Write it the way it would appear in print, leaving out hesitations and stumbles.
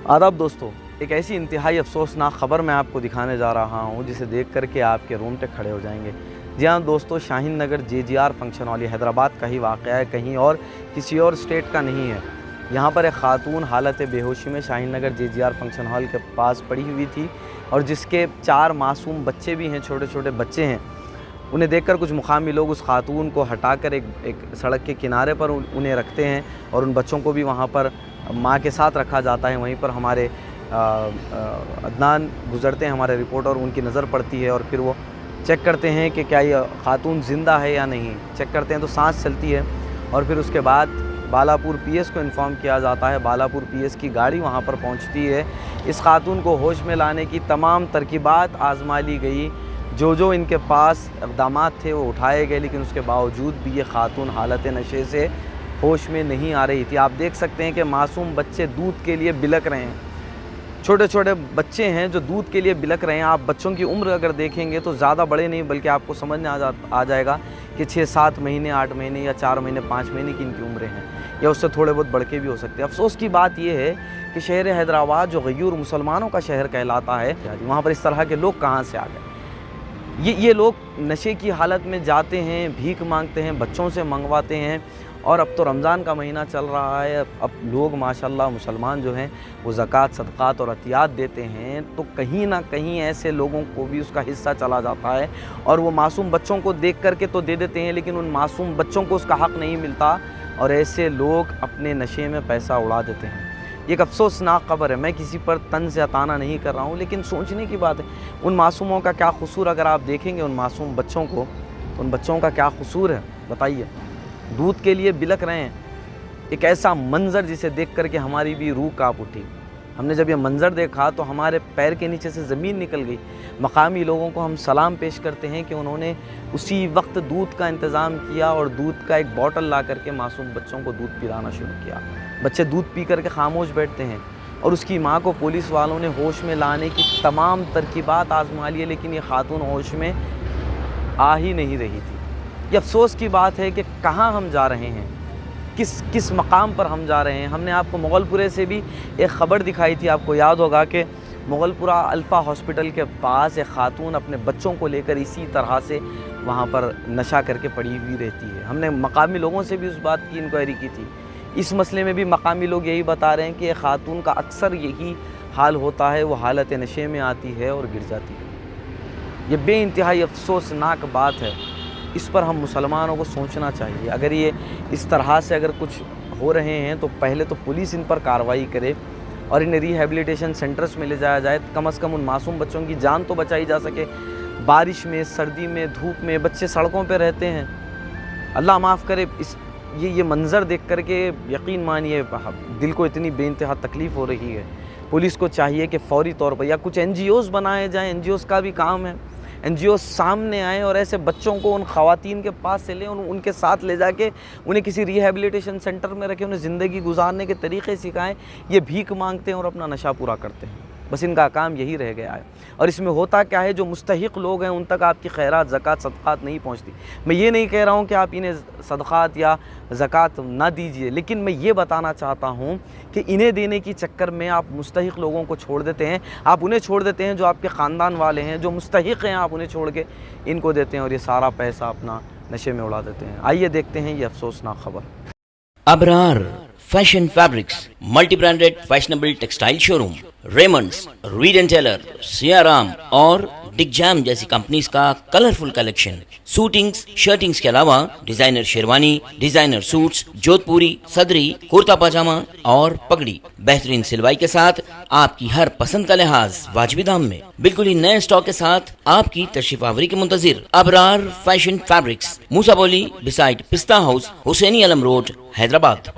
आदाब दोस्तों, एक ऐसी इंतहाई अफसोसनाक ख़बर मैं आपको दिखाने जा रहा हूं जिसे देख कर के आपके रोंगटे खड़े हो जाएंगे। जी हाँ दोस्तों, शाहीन नगर JGR फंक्शन हॉल हैदराबाद का ही वाक़या है, कहीं और किसी और स्टेट का नहीं है। यहाँ पर एक ख़ातून हालत बेहोशी में शाहीन नगर JGR फंक्शन हॉल के पास पड़ी हुई थी और जिसके 4 मासूम बच्चे भी हैं, छोटे छोटे बच्चे हैं। उन्हें देखकर कुछ मुकामी लोग उस खातून को हटाकर एक सड़क के किनारे पर उन्हें रखते हैं और उन बच्चों को भी वहाँ पर माँ के साथ रखा जाता है। वहीं पर हमारे अदनान गुज़रते हैं, हमारे रिपोर्टर, उनकी नज़र पड़ती है और फिर वो चेक करते हैं कि क्या ये खातून ज़िंदा है या नहीं। चेक करते हैं तो सांस चलती है और फिर उसके बाद बालापुर PS को इन्फॉर्म किया जाता है। बालापुर PS की गाड़ी वहाँ पर पहुँचती है। इस खातून को होश में लाने की तमाम तरकीबात आजमा ली गई, जो इनके पास इक़दामात थे वो उठाए गए, लेकिन उसके बावजूद भी ये खातून हालत नशे से होश में नहीं आ रही थी। आप देख सकते हैं कि मासूम बच्चे दूध के लिए बिलक रहे हैं, छोटे छोटे बच्चे हैं जो दूध के लिए बिलक रहे हैं। आप बच्चों की उम्र अगर देखेंगे तो ज़्यादा बड़े नहीं, बल्कि आपको समझ में आ जाएगा कि 6-7 महीने, 8 महीने या 4 महीने, 5 महीने की इनकी उम्रें हैं, या उससे थोड़े बहुत बढ़के भी हो सकते हैं। अफसोस की बात यह है कि शहर हैदराबाद जो गयूर मुसलमानों का शहर कहलाता है, वहाँ पर इस तरह के लोग कहाँ से आ गए। ये लोग नशे की हालत में जाते हैं, भीख मांगते हैं, बच्चों से मंगवाते हैं। और अब तो रमज़ान का महीना चल रहा है, अब लोग माशाल्लाह मुसलमान जो हैं वो ज़कात, सदक़ात और अतियात देते हैं, तो कहीं ना कहीं ऐसे लोगों को भी उसका हिस्सा चला जाता है और वो मासूम बच्चों को देख कर के तो दे देते हैं, लेकिन उन मासूम बच्चों को उसका हक़ नहीं मिलता और ऐसे लोग अपने नशे में पैसा उड़ा देते हैं। ये एक अफसोसनाक ख़बर है। मैं किसी पर तंज़ या ताना नहीं कर रहा हूँ, लेकिन सोचने की बात है, उन मासूमों का क्या कसूर। अगर आप देखेंगे उन मासूम बच्चों को, उन बच्चों का क्या कसूर है बताइए। दूध के लिए बिलक रहे हैं। एक ऐसा मंज़र जिसे देख कर के हमारी भी रूह काँप उठी। हमने जब ये मंज़र देखा तो हमारे पैर के नीचे से ज़मीन निकल गई। मकामी लोगों को हम सलाम पेश करते हैं कि उन्होंने उसी वक्त दूध का इंतज़ाम किया और दूध का एक बॉटल ला करके मासूम बच्चों को दूध पिलाना शुरू किया। बच्चे दूध पी करके खामोश बैठते हैं और उसकी माँ को पुलिस वालों ने होश में लाने की तमाम तरकीबात आजमा ली, लेकिन ये खातून होश में आ ही नहीं रही थी। ये अफसोस की बात है कि कहाँ हम जा रहे हैं, किस मकाम पर हम जा रहे हैं। हमने आपको मुग़लपुरे से भी एक ख़बर दिखाई थी, आपको याद होगा कि मुग़लपुरा अल्फ़ा हॉस्पिटल के पास एक ख़ातून अपने बच्चों को लेकर इसी तरह से वहाँ पर नशा करके पड़ी हुई रहती है। हमने मकामी लोगों से भी उस बात की इंक्वायरी की थी। इस मसले में भी मकामी लोग यही बता रहे हैं कि ख़ातून का अक्सर यही हाल होता है, वो हालत नशे में आती है और गिर जाती है। ये बेइंतहाई अफसोसनाक बात है, इस पर हम मुसलमानों को सोचना चाहिए। अगर ये इस तरह से अगर कुछ हो रहे हैं तो पहले तो पुलिस इन पर कार्रवाई करे और इन्हें रिहैबिलिटेशन सेंटर्स में ले जाया जाए। कम से कम उन मासूम बच्चों की जान तो बचाई जा सके। बारिश में, सर्दी में, धूप में बच्चे सड़कों पर रहते हैं। अल्लाह माफ़ करे, ये मंज़र देख कर के यकीन मानिए दिल को इतनी बेइंतहा तकलीफ़ हो रही है। पुलिस को चाहिए कि फ़ौरी तौर पर या कुछ NGOs बनाए जाएँ, NGOs का भी काम है, NGOs सामने आए और ऐसे बच्चों को उन ख़वातीन के पास से लें, उनके साथ ले जाके उन्हें किसी रिहैबिलिटेशन सेंटर में रखें, उन्हें ज़िंदगी गुजारने के तरीक़े सिखाएं। ये भीख मांगते हैं और अपना नशा पूरा करते हैं, बस इनका काम यही रह गया है। और इसमें होता क्या है, जो मुस्तहिक़ लोग हैं उन तक आपकी खैरात, ज़कात, सदक़ात नहीं पहुँचती। मैं ये नहीं कह रहा हूँ कि आप इन्हें सदक़ात या ज़कात ना दीजिए, लेकिन मैं ये बताना चाहता हूँ कि इन्हें देने की चक्कर में आप मुस्तहिक़ लोगों को छोड़ देते हैं। आप उन्हें छोड़ देते हैं जो आपके ख़ानदान वाले हैं, जो मुस्तहिक़ हैं, आप उन्हें छोड़ के इनको देते हैं और ये सारा पैसा अपना नशे में उड़ा देते हैं। आइए देखते हैं ये अफसोसनाक खबर। Abrar fashion fabrics, multi branded fashionable textile showroom, Raymond's, Reid and Taylor, Siyaram और डिगजैम जैसी कंपनीज का कलरफुल कलेक्शन, सूटिंग्स, शर्टिंग्स के अलावा डिजाइनर शेरवानी, डिजाइनर सूट्स, जोधपुरी, सदरी, कुर्ता पजामा और पगड़ी, बेहतरीन सिलवाई के साथ आपकी हर पसंद का लिहाज वाजिबी दाम में, बिल्कुल ही नए स्टॉक के साथ आपकी तशरीफ आवरी के मुंतजिर। अबरार फैशन फैब्रिक्स, मूसा बोली बिसाइड पिस्ता हाउस, हुसैनी अलम रोड, हैदराबाद।